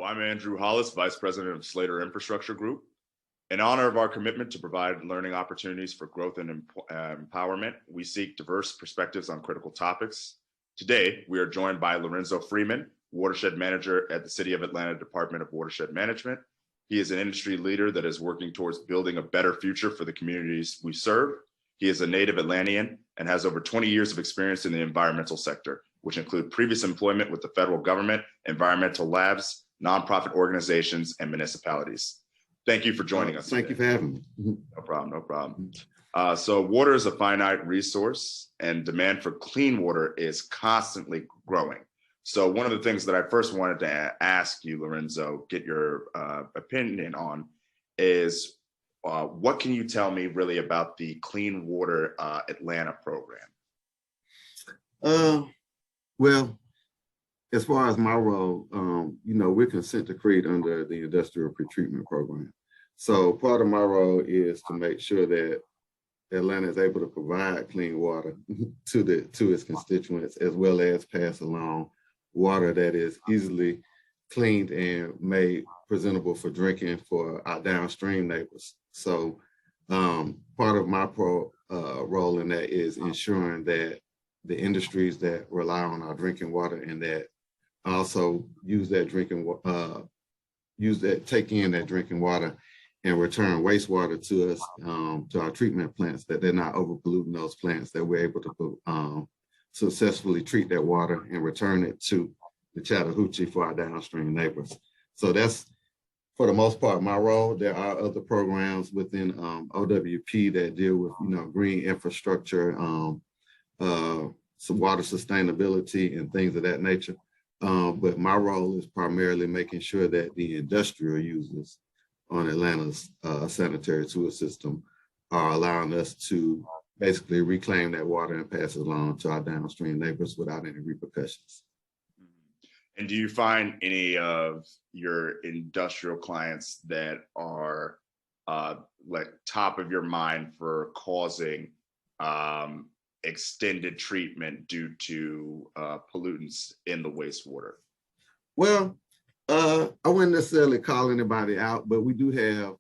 I'm Andrew Hollis, Vice President of Slater Infrastructure Group. In honor of our commitment to provide learning opportunities for growth and empowerment, we seek diverse perspectives on critical topics. Today, we are joined by Larenzo Freeman, Watershed Manager at the City of Atlanta Department of Watershed Management. He is an industry leader that is working towards building a better future for the communities we serve. He is a native Atlantean and has over 20 years of experience in the environmental sector, which include previous employment with the federal government, environmental labs, nonprofit organizations, and municipalities. Thank you for joining us. Thank you for having me. No problem, no problem. So water is a finite resource and demand for clean water is constantly growing. So one of the things that I first wanted to ask you, Larenzo, get your opinion on is what can you tell me really about the Clean Water Atlanta program? Well, as far as my role, we're consent decreed under the industrial pretreatment program. So part of my role is to make sure that Atlanta is able to provide clean water to its constituents, as well as pass along water that is easily cleaned and made presentable for drinking for our downstream neighbors. So part of my role in that is ensuring that the industries that rely on our drinking water and that also take in that drinking water and return wastewater to us, to our treatment plants, that they're not overpolluting those plants, that we're able to successfully treat that water and return it to the Chattahoochee for our downstream neighbors. So that's, for the most part, my role. There are other programs within OWP that deal with, green infrastructure, some water sustainability and things of that nature. But my role is primarily making sure that the industrial users on Atlanta's sanitary sewer system are allowing us to basically reclaim that water and pass it along to our downstream neighbors without any repercussions. And do you find any of your industrial clients that are like top of your mind for causing extended treatment due to pollutants in the wastewater? Well, I wouldn't necessarily call anybody out, but we do have,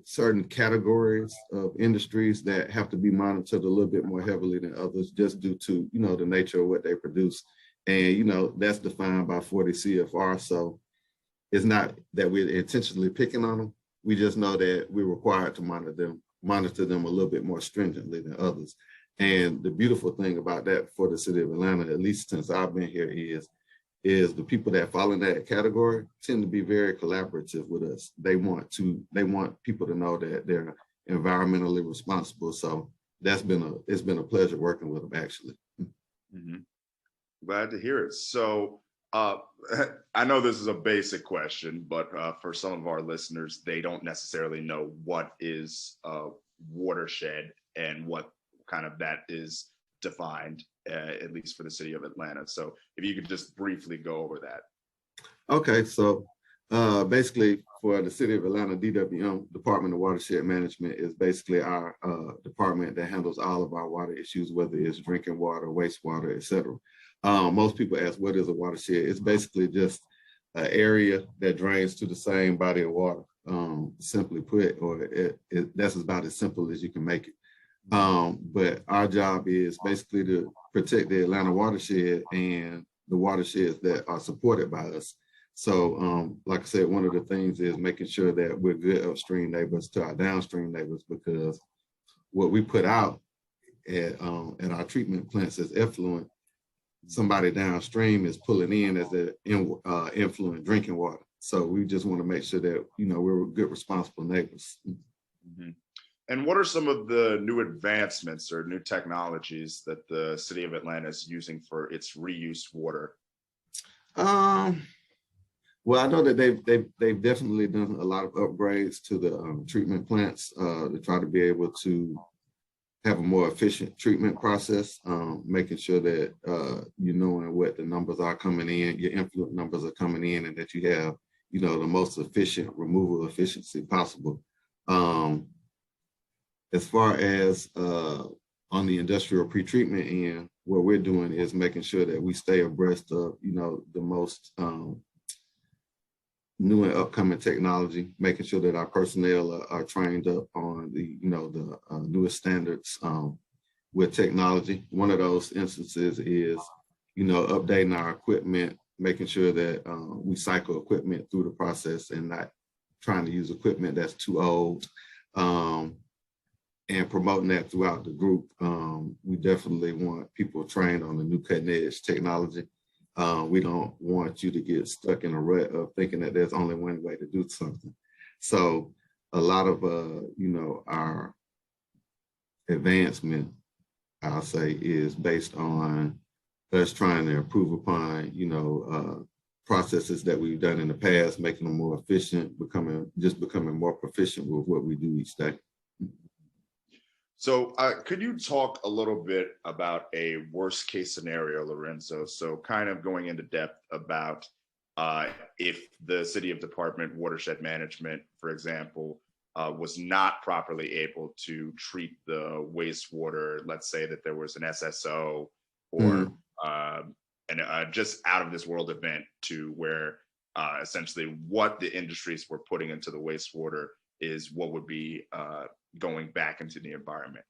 certain categories of industries that have to be monitored a little bit more heavily than others, just due to, the nature of what they produce. And, that's defined by 40 CFR. So it's not that we're intentionally picking on them. We just know that we're required to monitor them a little bit more stringently than others. And the beautiful thing about that for the city of Atlanta, at least since I've been here, is the people that fall in that category tend to be very collaborative with us. They want people to know that they're environmentally responsible. So it's been a pleasure working with them, actually. Mm-hmm. Glad to hear it. So I know this is a basic question, but for some of our listeners, they don't necessarily know what is a watershed and what kind of that is defined, at least for the city of Atlanta. So if you could just briefly go over that. Okay, so basically for the city of Atlanta, DWM, Department of Watershed Management, is basically our department that handles all of our water issues, whether it's drinking water, wastewater, etc. Most people ask, what is a watershed? It's basically just an area that drains to the same body of water, simply put, or that's about as simple as you can make it. But our job is basically to protect the Atlanta watershed and the watersheds that are supported by us. So like I said, one of the things is making sure that we're good upstream neighbors to our downstream neighbors, because what we put out at our treatment plants as effluent, somebody downstream is pulling in as the influent drinking water. So we just want to make sure that, we're good, responsible neighbors. Mm-hmm. And what are some of the new advancements or new technologies that the city of Atlanta is using for its reuse water? Well, I know that they've definitely done a lot of upgrades to the treatment plants to try to be able to have a more efficient treatment process, making sure that you knowing what the numbers are coming in, your influent numbers are coming in, and that you have, the most efficient removal efficiency possible. As far as on the industrial pretreatment end, what we're doing is making sure that we stay abreast of, the most new and upcoming technology, making sure that our personnel are trained up on the, newest standards with technology. One of those instances is, updating our equipment, making sure that we cycle equipment through the process and not trying to use equipment that's too old, and promoting that throughout the group. We definitely want people trained on the new cutting edge technology. We don't want you to get stuck in a rut of thinking that there's only one way to do something. So a lot of, our advancement, I'll say, is based on us trying to improve upon, processes that we've done in the past, making them more efficient, becoming more proficient with what we do each day. So could you talk a little bit about a worst case scenario, Larenzo? So kind of going into depth about if the City of Department Watershed Management, for example, was not properly able to treat the wastewater. Let's say that there was an SSO or just out of this world event to where essentially what the industries were putting into the wastewater is what would be going back into the environment.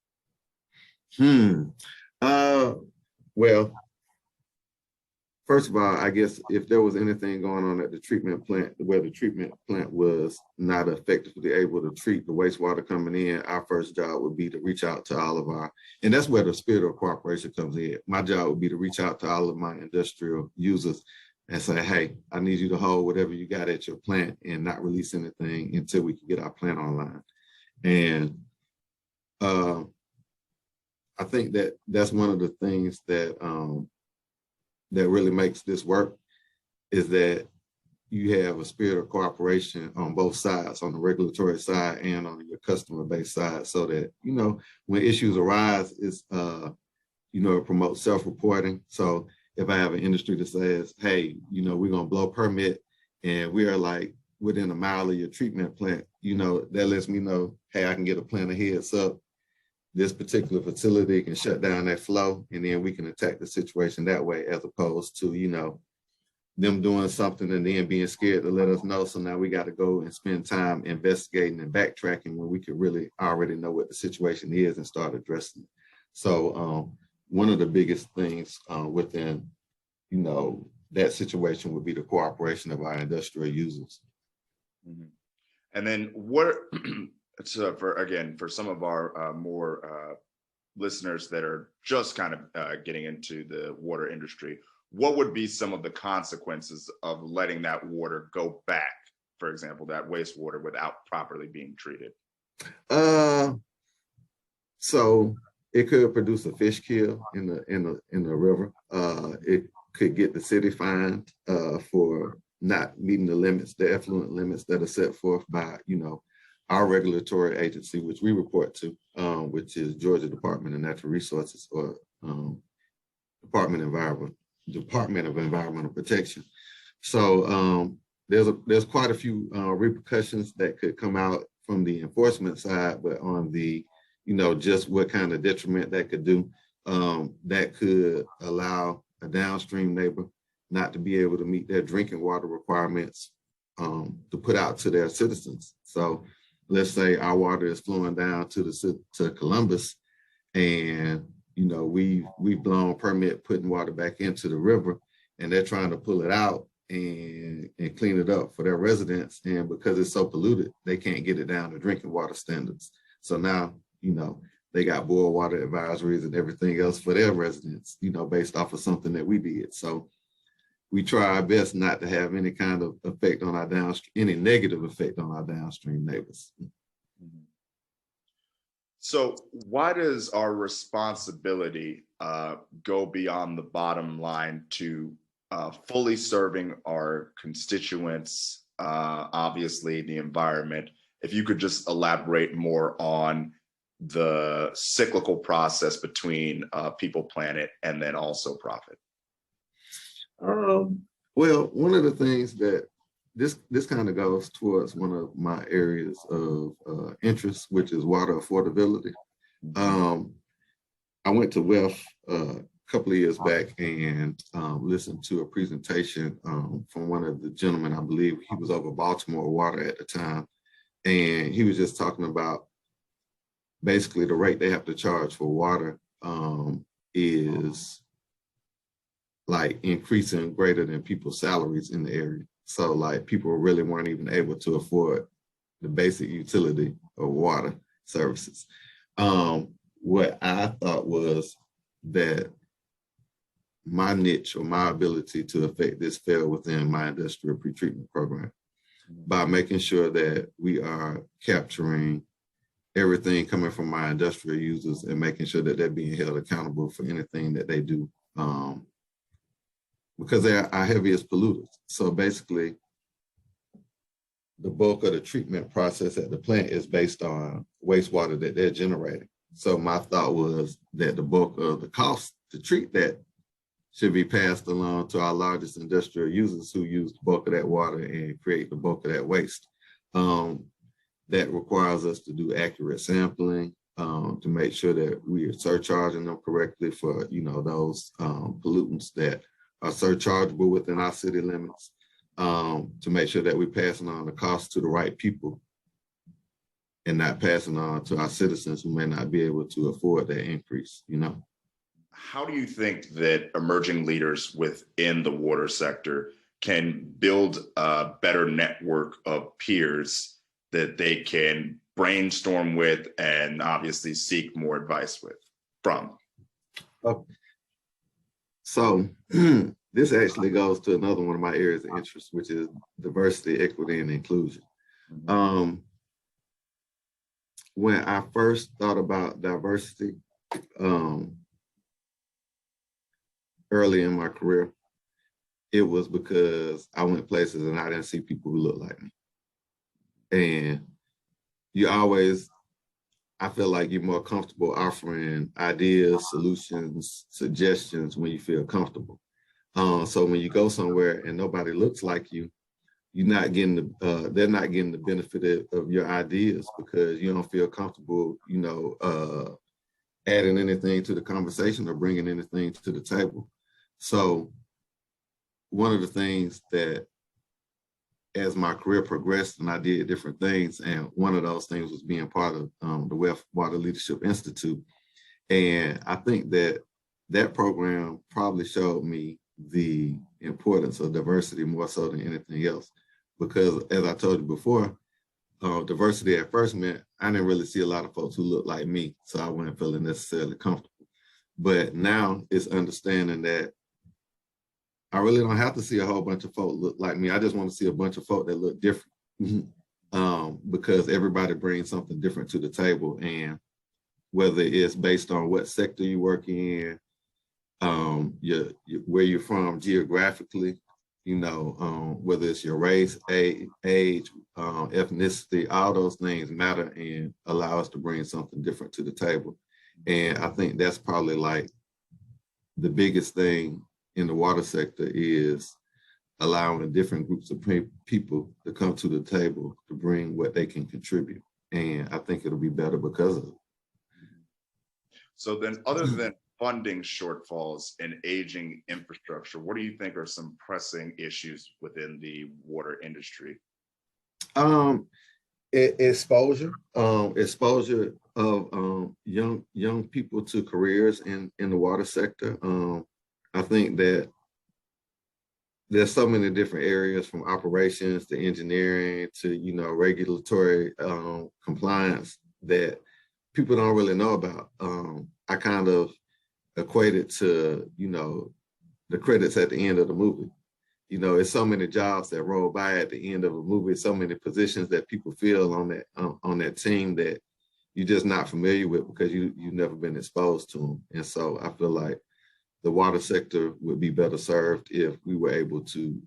Well, first of all, I guess if there was anything going on at the treatment plant, where the treatment plant was not effectively able to treat the wastewater coming in, our first job would be to reach out to all of our, and that's where the spirit of cooperation comes in. My job would be to reach out to all of my industrial users and say, hey, I need you to hold whatever you got at your plant and not release anything until we can get our plant online. And I think that that's one of the things that that really makes this work, is that you have a spirit of cooperation on both sides, on the regulatory side and on your customer base side, so that, when issues arise, it's, it promotes self-reporting. So if I have an industry that says, hey, we're going to blow permit and we are like within a mile of your treatment plant, that lets me know, hey, I can get a plan of heads up. This particular facility can shut down that flow, and then we can attack the situation that way, as opposed to, them doing something and then being scared to let us know. So now we got to go and spend time investigating and backtracking when we could really already know what the situation is and start addressing it. So one of the biggest things within, that situation would be the cooperation of our industrial users. Mm-hmm. And then what, so for some of our more listeners that are just kind of getting into the water industry, what would be some of the consequences of letting that water go back, for example, that wastewater, without properly being treated? So it could produce a fish kill in the river. It could get the city fined for not meeting the limits, the effluent limits that are set forth by, our regulatory agency, which we report to, which is Georgia Department of Natural Resources, or Department of Environmental Protection. So there's quite a few repercussions that could come out from the enforcement side, but on the, just what kind of detriment that could do, that could allow a downstream neighbor not to be able to meet their drinking water requirements to put out to their citizens. So let's say our water is flowing down to Columbus, and we've blown permit putting water back into the river, and they're trying to pull it out and clean it up for their residents. And because it's so polluted, they can't get it down to drinking water standards. So now, they got boil water advisories and everything else for their residents, based off of something that we did. So we try our best not to have any kind of effect on our any negative effect on our downstream neighbors. So why does our responsibility go beyond the bottom line to fully serving our constituents, obviously the environment? If you could just elaborate more on the cyclical process between people, planet, and then also profit. Well, one of the things that this kind of goes towards one of my areas of interest, which is water affordability. I went to WEF a couple of years back and listened to a presentation from one of the gentlemen. I believe he was over Baltimore Water at the time, and he was just talking about basically the rate they have to charge for water is like increasing greater than people's salaries in the area. So like people really weren't even able to afford the basic utility of water services. What I thought was that my niche or my ability to affect this fell within my industrial pretreatment program by making sure that we are capturing everything coming from my industrial users and making sure that they're being held accountable for anything that they do, because they're our heaviest polluters. So basically, the bulk of the treatment process at the plant is based on wastewater that they're generating. So my thought was that the bulk of the cost to treat that should be passed along to our largest industrial users who use the bulk of that water and create the bulk of that waste. That requires us to do accurate sampling to make sure that we are surcharging them correctly for, those pollutants that are surchargeable within our city limits, to make sure that we're passing on the cost to the right people and not passing on to our citizens who may not be able to afford that increase, How do you think that emerging leaders within the water sector can build a better network of peers that they can brainstorm with and obviously seek more advice from? So this actually goes to another one of my areas of interest, which is diversity, equity, and inclusion. When I first thought about diversity early in my career, it was because I went places and I didn't see people who looked like me. And I feel like you're more comfortable offering ideas, solutions, suggestions when you feel comfortable. So when you go somewhere and nobody looks like you, they're not getting the benefit of your ideas because you don't feel comfortable, adding anything to the conversation or bringing anything to the table. So one of the things that, as my career progressed and I did different things, and one of those things was being part of the Water Leadership Institute. And I think that program probably showed me the importance of diversity more so than anything else. Because as I told you before, diversity at first meant I didn't really see a lot of folks who looked like me, so I wasn't feeling necessarily comfortable. But now it's understanding that I really don't have to see a whole bunch of folk look like me. I just want to see a bunch of folk that look different, because everybody brings something different to the table. And whether it's based on what sector you work in, where you're from geographically, whether it's your race, age, ethnicity, all those things matter and allow us to bring something different to the table. And I think that's probably like the biggest thing in the water sector is allowing different groups of people to come to the table to bring what they can contribute. And I think it'll be better because of it. So then, other than funding shortfalls and aging infrastructure, what do you think are some pressing issues within the water industry? Exposure of young people to careers in the water sector. I think that there's so many different areas, from operations to engineering to regulatory compliance, that people don't really know about. I kind of equate it to the credits at the end of the movie. It's so many jobs that roll by at the end of a movie, so many positions that people fill on that team that you're just not familiar with because you've never been exposed to them. And so I feel like the water sector would be better served if we were able to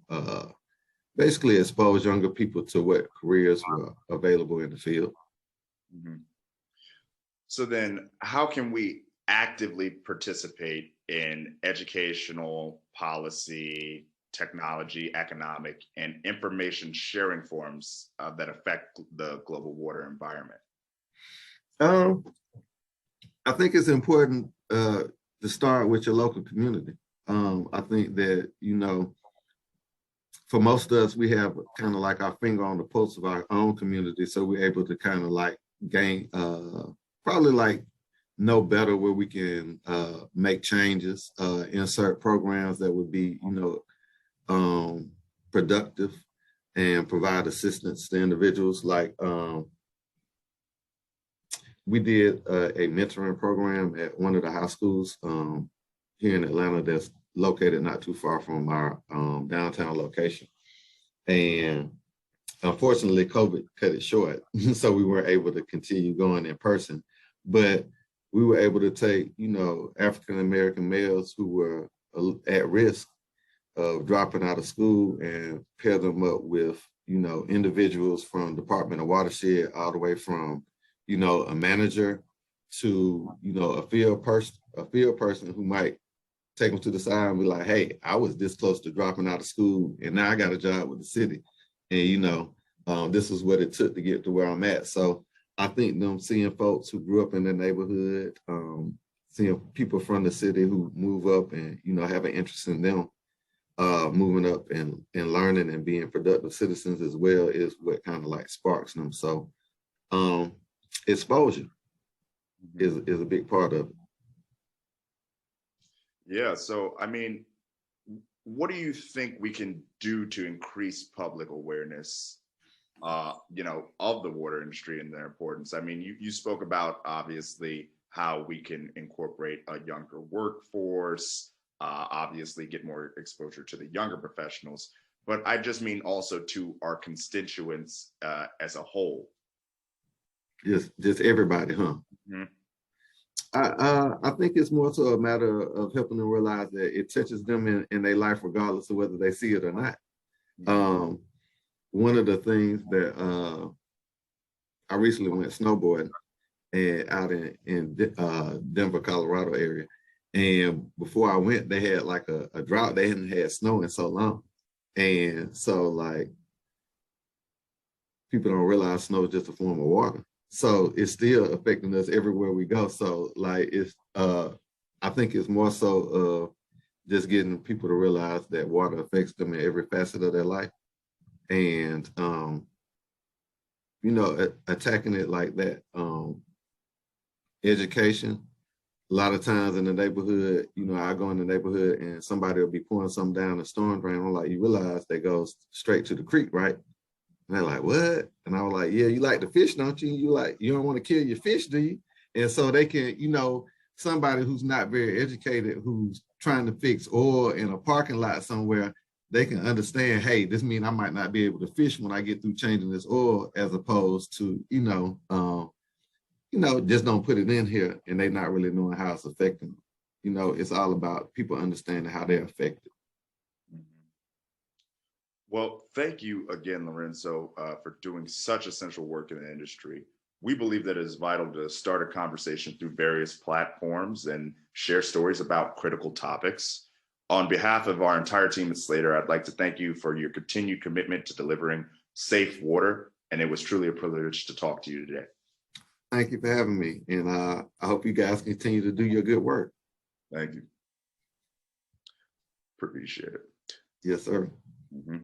basically expose younger people to what careers were available in the field. Mm-hmm. So then how can we actively participate in educational, policy, technology, economic, and information sharing forums that affect the global water environment? I think it's important to start with your local community. I think that, for most of us, we have kind of like our finger on the pulse of our own community. So we're able to kind of like gain, probably like know better where we can make changes, insert programs that would be, productive and provide assistance to individuals. Like we did a mentoring program at one of the high schools here in Atlanta that's located not too far from our downtown location. And unfortunately, COVID cut it short. So we weren't able to continue going in person. But we were able to take, African-American males who were at risk of dropping out of school and pair them up with, individuals from Department of Watershed, all the way from, a manager to, a field person who might take them to the side and be like, hey, I was this close to dropping out of school and now I got a job with the city. And, this is what it took to get to where I'm at. So I think them seeing folks who grew up in the neighborhood, seeing people from the city who move up and, have an interest in them moving up and learning and being productive citizens as well is what kind of like sparks them. So exposure is a big part of it. Yeah. So, I mean, what do you think we can do to increase public awareness, of the water industry and their importance? I mean, you spoke about obviously how we can incorporate a younger workforce, obviously get more exposure to the younger professionals, but I just mean also to our constituents as a whole. Just everybody, huh? Mm-hmm. I think it's more so a matter of helping them realize that it touches them in their life, regardless of whether they see it or not. Mm-hmm. One of the things that I recently went snowboarding and out in Denver, Colorado area. And before I went, they had like a drought. They hadn't had snow in so long. And so like, people don't realize snow is just a form of water. So it's still affecting us everywhere we go. So like, I think it's more so just getting people to realize that water affects them in every facet of their life. And, attacking it like that. Education, a lot of times in the neighborhood, I go in the neighborhood and somebody will be pouring something down the storm drain. I'm like, you realize that goes straight to the creek, right? And they're like, what? And I was like, yeah, you like to fish, don't you? You don't want to kill your fish, do you? And so they can, somebody who's not very educated, who's trying to fix oil in a parking lot somewhere, they can understand, hey, this means I might not be able to fish when I get through changing this oil, as opposed to, just don't put it in here and they not really knowing how it's affecting them. It's all about people understanding how they're affected. Well, thank you again, Larenzo, for doing such essential work in the industry. We believe that it is vital to start a conversation through various platforms and share stories about critical topics. On behalf of our entire team at Slater, I'd like to thank you for your continued commitment to delivering safe water, and it was truly a privilege to talk to you today. Thank you for having me, and I hope you guys continue to do your good work. Thank you. Appreciate it. Yes, sir. Mm-hmm.